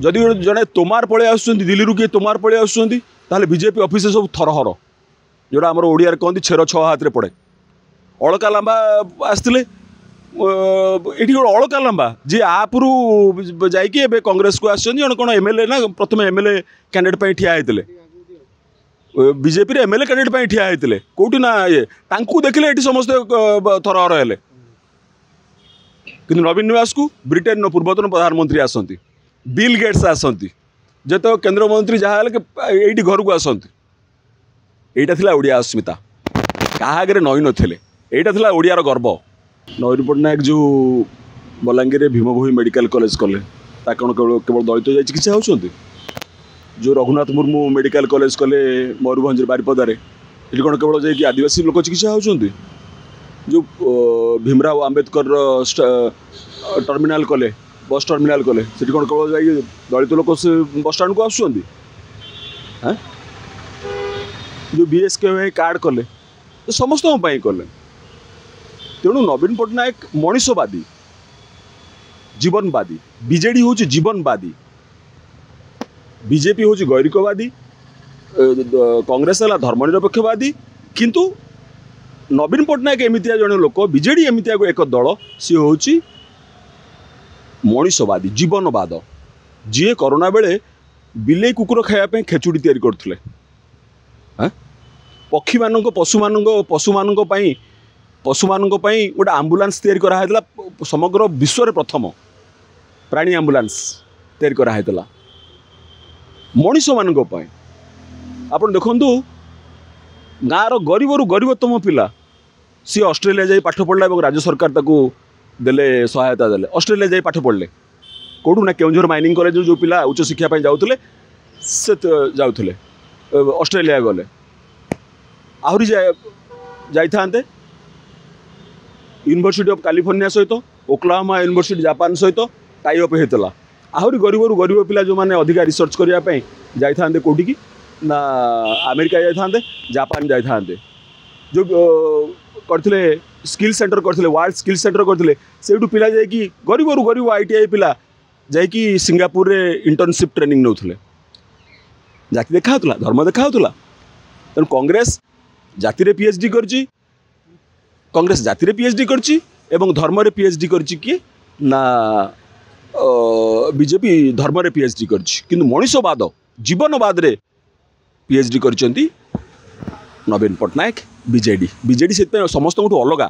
जदि जड़े तोमार पलि आस दिल्ली किए तोमार पलि आस बीजेपी ऑफिस सब थरहर जोड़ा आम ओडिया कहते छेर छः हाथ में पड़े अलका लांबा आसते ये अलका लांबा जी आप्रु जाइए कांग्रेस को आसन कौन एमएलए ना प्रथम एमएलए कैंडिडेट ठिया होते बीजेपी एमएलए कैंडिडेट ठिया होते कौटी ना ये देखिले ये समस्ते थरहर हेले कि नवीन निवास को ब्रिटेन पूर्वतन प्रधानमंत्री आसती बिल गेट्स आसती जो केंद्र मंत्री जहाँ ये घर को आसती यहाँ था ओडिया अस्मिता क्या नई नथिले यहाँ था ओडियार गर्व नवीन पट्टनायक जो बलांगीर भीमभूमि मेडिकल कॉलेज कले कौन केवल दलित जाए चिकित्सा होती जो रघुनाथ मुर्मू मेडिकल कॉलेज कले मयूरभंज बारिपदारे ये कौन केवल जाकि आदिवासी लोक चिकित्सा होती जो भीमराव आंबेडकर टर्मिनाल कले बस टर्मिनाल कले से कौन केवल जाकि दलित लोक से बस स्टाण को आसुँच जो बीएसके कार्ड कले समस्त कले तेणु नवीन पट्टनायक मनीषवादी जीवनवादी बीजेडी हूँ जीवनवादी बीजेपी हूँ गैरिकवादी कांग्रेस है धर्मनिरपेक्षवादी किंतु नवीन पट्टनायक एमतिया जड़े लोक बीजेडी एमतिया एक दल सी हूँ मनीषवादी जीवनवाद जी कोरोना बेले बिले कुकुर खायापी खेचुड़ी तैयारी करते पक्षी मान पशु मान गोटे आम्बुलांस तैयारी कराइला समग्र विश्व रे प्रथम प्राणी आम्बुलांस तैयारी कराइला मनीष मान आप देखु गाँव गरीब रु गरीबतम पिला सी ऑस्ट्रेलिया जाई पाठ पढ़ला और राज्य सरकार ताकू देले सहायता देले ऑस्ट्रेलिया जाई पाठ पढ़ले कौटू ना केउंझर माइनिंग कॉलेज जो पिला उच्च शिक्षा जाऊले से जाऊले ऑस्ट्रेलिया गले आहरी जाते यूनिवर्सिटी ऑफ कैलिफोर्निया सहित ओक्लाहोमा यूनिवर्सिटी जापान सहित टाई अप होता आहरी गरीब रु गरीब पिला जो मैंने अधिका रिसर्च करने जाते कौटी की ना अमेरिका जाते जापान जाते जो करते स्किल सेंटर करते वर्ल्ड स्किल सेंटर करते से पिला जाकि गरीब रु गरीब आईटीआई पिला जाकि सिंगापुर रे इंटर्नशिप ट्रेनिंग नौले जाति देखा धर्म देखा तेणु कांग्रेस जाति रे पीएचडी करची कांग्रेस जाति रे पीएचडी करची एवं धर्म रे पीएचडी करची किए ना बीजेपी धर्म रे पीएचडी करची किंतु मनीषवाद जीवनवाद रे पीएचडी करचंती नवीन पट्टनायक बीजेडी से समस्त अलग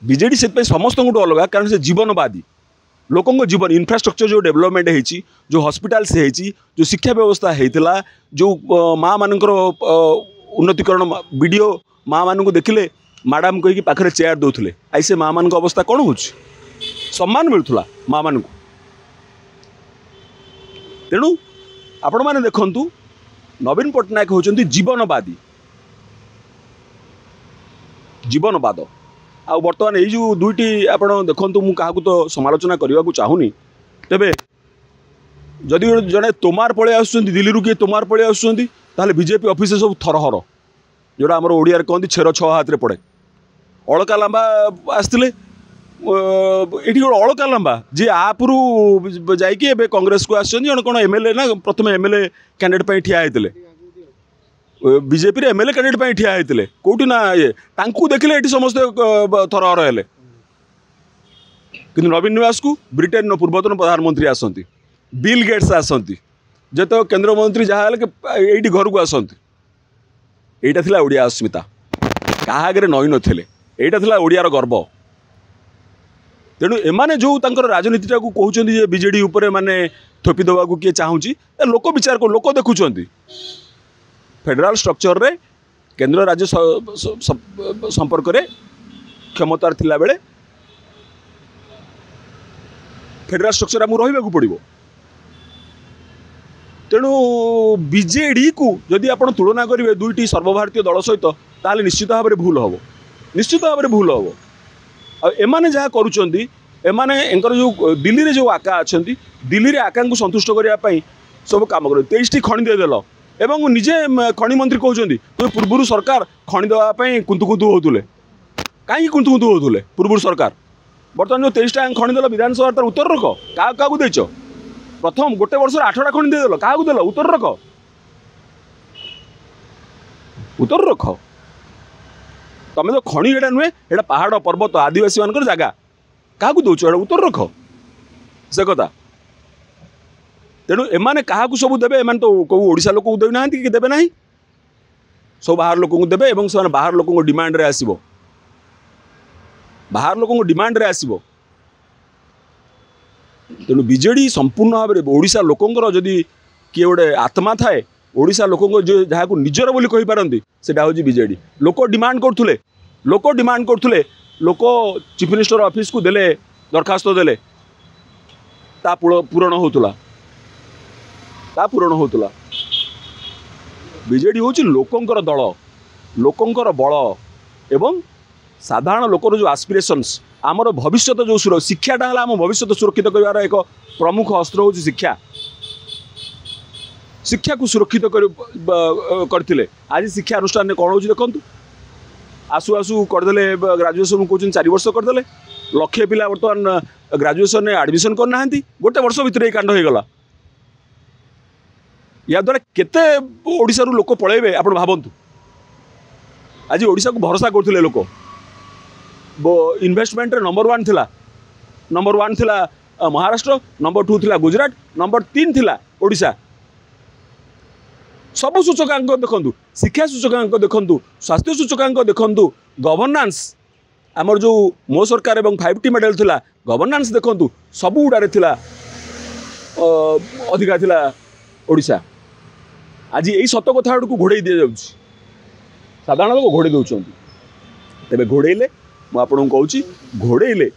बीजेडी से समस्त अलग कारण से जीवनवादी लोकों जीवन इंफ्रास्ट्रक्चर जो डेवलपमेंट होती जो हॉस्पिटल से होती जो शिक्षा व्यवस्था होता जो माँ मानकर उन्नतिकरण वीडियो माँ मान को देखिले मैडम कहीकि पाखे चेयर दौले आई से माँ मान अवस्था कौन हो सम्मान मिलूला माँ मान तेणु आपण मैंने देखु नवीन पट्टनायक होती जीवनवादी जीवनवाद आ बर्तमान ये जो दुईटी आप देखु मुझे तो समालोचना करने को चाहूनी तेरे जदि जड़े तोमार पलि आस दिल्ली किए तोमार पलि आस बीजेपी ऑफिस सब थरहर जोड़ा आम ओडिया कहते छेर छः हाथ में पड़े अलका लांबा आसते ये अलका लांबा जी आप्रु जाइए कांग्रेस को आसन कौन एमएलए ना प्रथम एमएलए कैंडिडेट ठिया होते बीजेपी एमएलए कैंडिडेट ठिया होते कौटी ना ये देखिले ये समस्ते थरहर हेले कि नवीन निवास को ब्रिटेन पूर्वतन प्रधानमंत्री आसती बिल गेट्स आसती जो केंद्र मंत्री जहाँ ये घर को आसती यहाँ था ओडिया अस्मिता क्या नई नथिले यहाँ था ओडियार गर्व तेणु एमाने जो राजनीतिटा को कहते बीजेडी उपरे माने थोपी देवा किए चाहूँगी लोक विचार को लोक देखुं फेडराल स्ट्रक्चर रे केंद्र राज्य संपर्क रे क्षमतार थिला बेले फेडराल स्ट्रक्चर आमको रहिबाकू पड़िबो तेणु बीजेडी को जदि आप तुलना करेंगे दुईटी सर्वभारतीय दल सहित ताले निश्चित भाव में भूल हम निश्चित भाव में भूल हम आने जहाँ करुँचर जो दिल्ली रे जो आका अच्छा दिल्ली रे आका को संतुष्ट करने सब कम कर 23टी खଣି देदेल एवं निजे खଣି मंत्री कहते तुम पूर्व सरकार खଣି देवाई कुंतु होते कहीं कुंतु होते पूर्व सरकार बर्तमान जो 23टा खଣି देल विधानसभा तार उत्तर रख क्या देच प्रथम गोटे वर्ष 8टा खଣି देदेल क्या देल उत्तर रख तुम तो खଣି एटा नुहे एटा पहाड़ पर्वत आदिवासी मान जगह क्या दौच उत्तर रख से कथा तेणु एमाने क्या सब देवे एम तो कौ ओडिशा लोक देना कि देवे ना सब बाहर लोक देवे से बाहर लोक डिमांड रे आसीबो बाहर लोक डिमांड रे आसीबो तेणु बीजेडी संपूर्ण भाव में ओडिशा लोकंर जदि किए गोटे आत्मा थाए ओडिशा लोक जहाँ को निजर बोली कहि पारंती सेटा होची बीजेडी लोक डिमांड करथुले लोक चीफ मिनिस्टर ऑफिस को देले दरखास्त देले ता पूरण होतुला बीजेडी होची लोकंकर दल लोकंकर बल एवं साधारण लोकर जो आस्पिरेशंस आमर भविष्य जो शिक्षाटा है आम भविष्य सुरक्षित कर एक प्रमुख अस्त्र हूँ शिक्षा को सुरक्षित करते आज शिक्षा अनुष्ठान कौन हो देखु आसु आसु करदे ग्राजुएसन कौन 4 वर्ष करदे लक्षे पिला बर्तमान ग्राजुएसन एडमिशन करना गोटे वर्ष भितर ये कांड हो गला या द्वारा केते ओडिशा रु लोक पळेबे आपण भाबंतु आज ओडिशा को भरोसा करथिले लोक इन्वेस्टमेंट नंबर 1 थिला महाराष्ट्र नंबर 2 थिला गुजरात नंबर 3 थिला ओडिशा सब सूचकांक देखंतु शिक्षा सूचकांक देखंतु स्वास्थ्य सूचकांक देखंतु गवर्नेंस आमर जो मो सरकार एवं 5T मॉडल थिला गवर्नेंस देखंतु सब गुड़ारे थिला अधिका थिला ओडिशा आज यही सत कथा को घोड़े दि जाऊँ साधारण लोक घोड़े दौरान तेरे घोड़े मुझे कहूँ घोड़े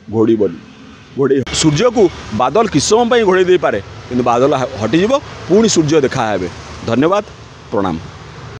घोड़े सूर्य को बादल किस समय घोड़े दे पारे कि बादल हटिज पुणी सूर्य देखा धन्यवाद प्रणाम।